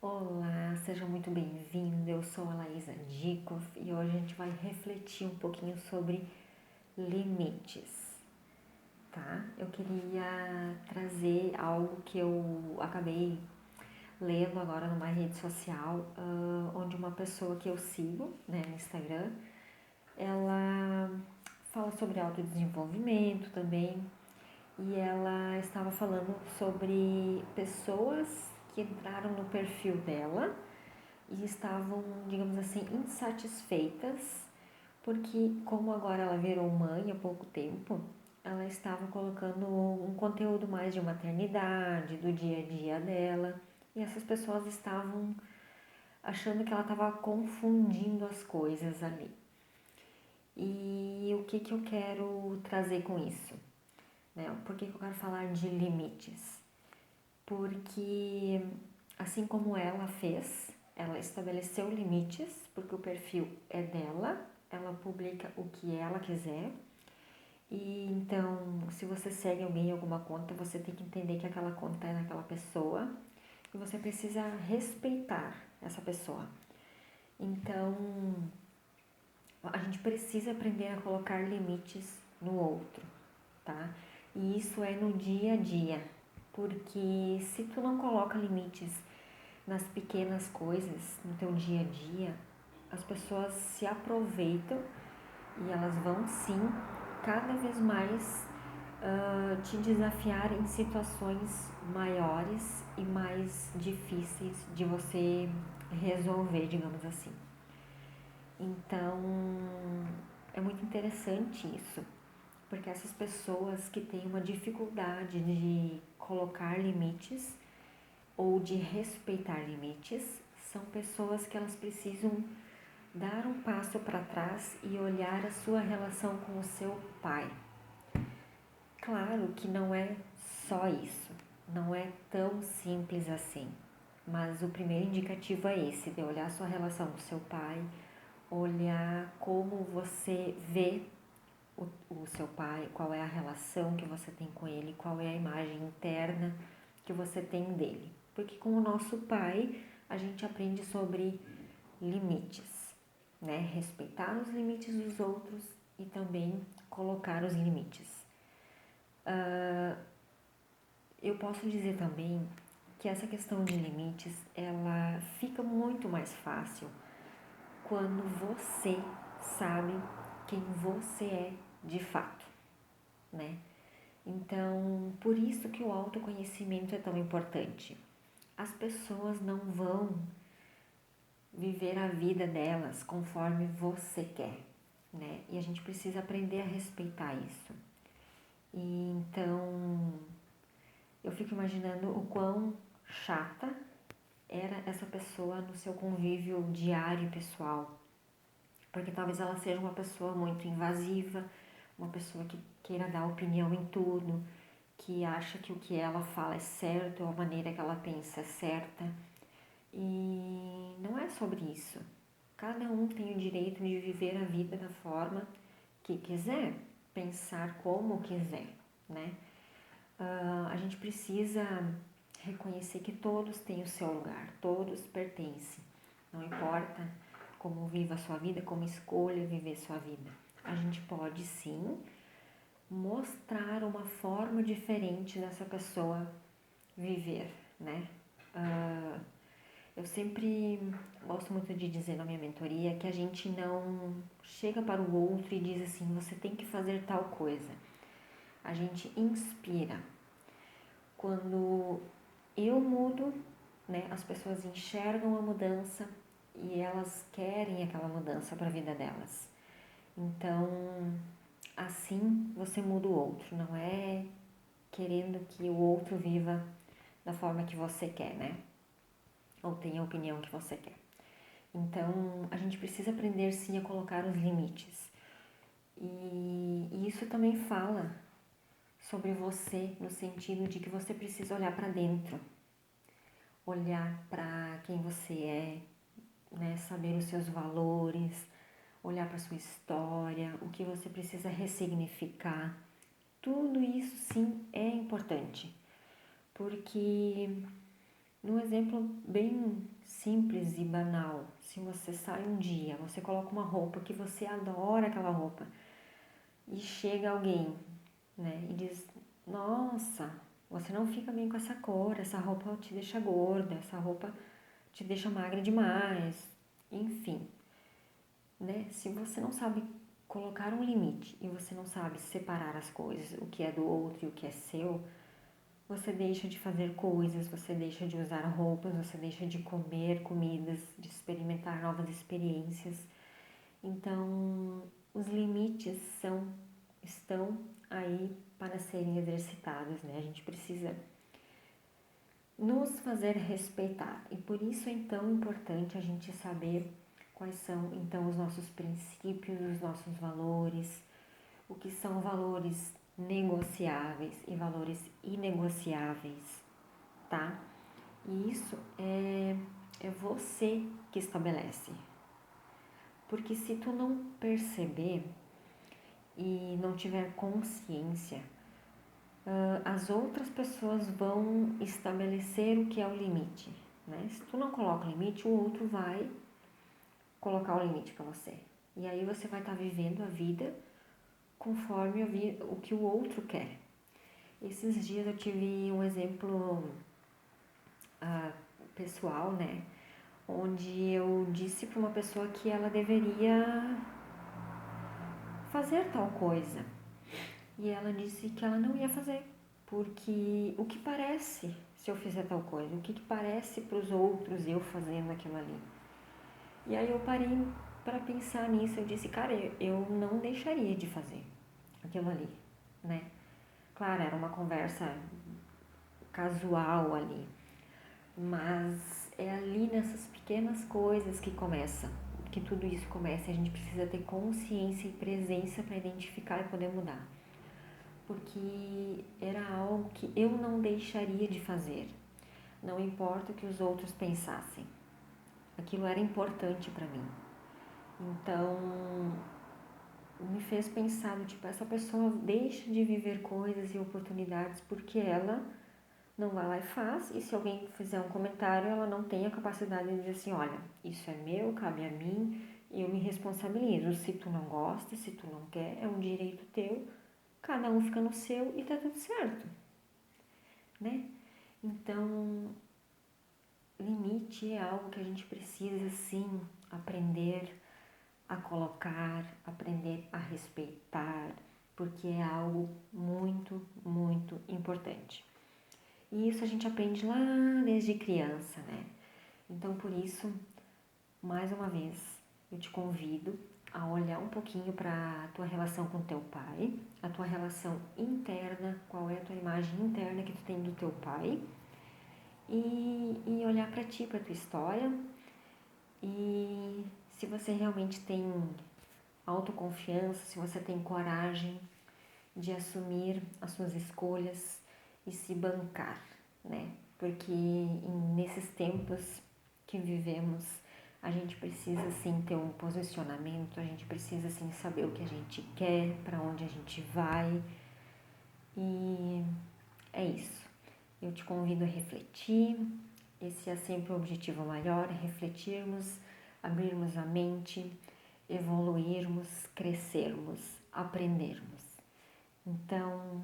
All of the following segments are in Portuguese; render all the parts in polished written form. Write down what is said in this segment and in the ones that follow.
Olá, seja muito bem-vindo. Eu sou a Laísa Dikoff e hoje a gente vai refletir um pouquinho sobre limites, tá? Eu queria trazer algo que eu acabei lendo agora numa rede social, onde uma pessoa que eu sigo, né, no Instagram, ela fala sobre autodesenvolvimento também e ela estava falando sobre pessoas que entraram no perfil dela e estavam, digamos assim, insatisfeitas, porque como agora ela virou mãe há pouco tempo, ela estava colocando um conteúdo mais de maternidade, do dia a dia dela, e essas pessoas estavam achando que ela estava confundindo as coisas ali. E o que eu quero trazer com isso? Né? Por que eu quero falar de limites? Porque assim como ela fez, ela estabeleceu limites, porque o perfil é dela, ela publica o que ela quiser. E então, se você segue alguém em alguma conta, você tem que entender que aquela conta é daquela pessoa e você precisa respeitar essa pessoa. Então, a gente precisa aprender a colocar limites no outro, tá? E isso é no dia a dia, porque se tu não coloca limites nas pequenas coisas, no teu dia a dia, as pessoas se aproveitam e elas vão sim cada vez mais te desafiar em situações maiores e mais difíceis de você resolver, digamos assim. Então é muito interessante isso, porque essas pessoas que têm uma dificuldade de colocar limites ou de respeitar limites são pessoas que elas precisam dar um passo para trás e olhar a sua relação com o seu pai. Claro que não é só isso, não é tão simples assim, mas o primeiro indicativo é esse, de olhar a sua relação com o seu pai, olhar como você vê o seu pai, qual é a relação que você tem com ele, qual é a imagem interna que você tem dele. Porque com o nosso pai a gente aprende sobre limites, né? Respeitar os limites dos outros e também colocar os limites. Eu posso dizer também que essa questão de limites, ela fica muito mais fácil quando você sabe quem você é de fato, né? Então, por isso que o autoconhecimento é tão importante. As pessoas não vão viver a vida delas conforme você quer, né? E a gente precisa aprender a respeitar isso. E então, eu fico imaginando o quão chata era essa pessoa no seu convívio diário e pessoal. Porque talvez ela seja uma pessoa muito invasiva, uma pessoa que queira dar opinião em tudo, que acha que o que ela fala é certo, ou a maneira que ela pensa é certa. E não é sobre isso. Cada um tem o direito de viver a vida da forma que quiser, pensar como quiser, né? A gente precisa reconhecer que todos têm o seu lugar, todos pertencem. Não importa como viva a sua vida, como escolha viver sua vida. A gente pode sim mostrar uma forma diferente dessa pessoa viver, né? Eu sempre gosto muito de dizer na minha mentoria que a gente não chega para o outro e diz assim, você tem que fazer tal coisa. A gente inspira. Quando eu mudo, né, as pessoas enxergam a mudança e elas querem aquela mudança para a vida delas. Então, assim você muda o outro, não é querendo que o outro viva da forma que você quer, né? Ou tenha a opinião que você quer. Então, a gente precisa aprender sim a colocar os limites. E isso também fala sobre você, no sentido de que você precisa olhar para dentro, olhar para quem você é, né? Saber os seus valores, olhar para sua história, o que você precisa ressignificar. Tudo isso sim é importante, porque Num exemplo bem simples e banal, se você sai um dia, você coloca uma roupa que você adora aquela roupa e chega alguém, né, e diz: "Nossa, você não fica bem com essa cor, essa roupa te deixa gorda, essa roupa te deixa magra demais". Enfim, né? Se você não sabe colocar um limite e você não sabe separar as coisas, o que é do outro e o que é seu, você deixa de fazer coisas, você deixa de usar roupas, você deixa de comer comidas, de experimentar novas experiências. Então, os limites estão aí para serem exercitados, né? A gente precisa nos fazer respeitar. E por isso é tão importante a gente saber quais são então os nossos princípios, os nossos valores, o que são valores negociáveis e valores inegociáveis, tá? E isso é você que estabelece. Porque se tu não perceber e não tiver consciência, as outras pessoas vão estabelecer o que é o limite, né? Se tu não coloca o limite, o outro vai colocar o limite para você. E aí você vai estar vivendo a vida conforme o que o outro quer. Esses dias eu tive um exemplo pessoal, né? Onde eu disse para uma pessoa que ela deveria fazer tal coisa. E ela disse que ela não ia fazer, porque o que parece se eu fizer tal coisa? O que parece para os outros eu fazendo aquilo ali? E aí eu parei para pensar nisso, eu disse, cara, eu não deixaria de fazer aquilo ali, né? Claro, era uma conversa casual ali, mas é ali nessas pequenas coisas que tudo isso começa. A gente precisa ter consciência e presença para identificar e poder mudar. Porque era algo que eu não deixaria de fazer, não importa o que os outros pensassem. Aquilo era importante para mim. Então, me fez pensar, tipo, essa pessoa deixa de viver coisas e oportunidades porque ela não vai lá e faz, e se alguém fizer um comentário, ela não tem a capacidade de dizer assim, olha, isso é meu, cabe a mim, eu me responsabilizo. Se tu não gosta, se tu não quer, é um direito teu, cada um fica no seu e tá tudo certo, né? Então, limite é algo que a gente precisa, sim, aprender a colocar, aprender a respeitar, porque é algo muito, muito importante. E isso a gente aprende lá desde criança, né? Então, por isso, mais uma vez, eu te convido a olhar um pouquinho para a tua relação com teu pai, a tua relação interna, qual é a tua imagem interna que tu tem do teu pai, e olhar para ti, para tua história, e se você realmente tem autoconfiança, se você tem coragem de assumir as suas escolhas e se bancar, né? Porque nesses tempos que vivemos, a gente precisa sim ter um posicionamento, a gente precisa sim saber o que a gente quer, para onde a gente vai. E é isso. Eu te convido a refletir. Esse é sempre o objetivo maior, refletirmos, abrirmos a mente, evoluirmos, crescermos, aprendermos. Então,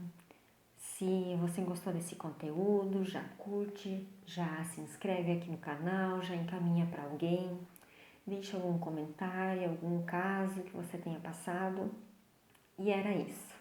se você gostou desse conteúdo, já curte, já se inscreve aqui no canal, já encaminha para alguém, deixa algum comentário, algum caso que você tenha passado. E era isso.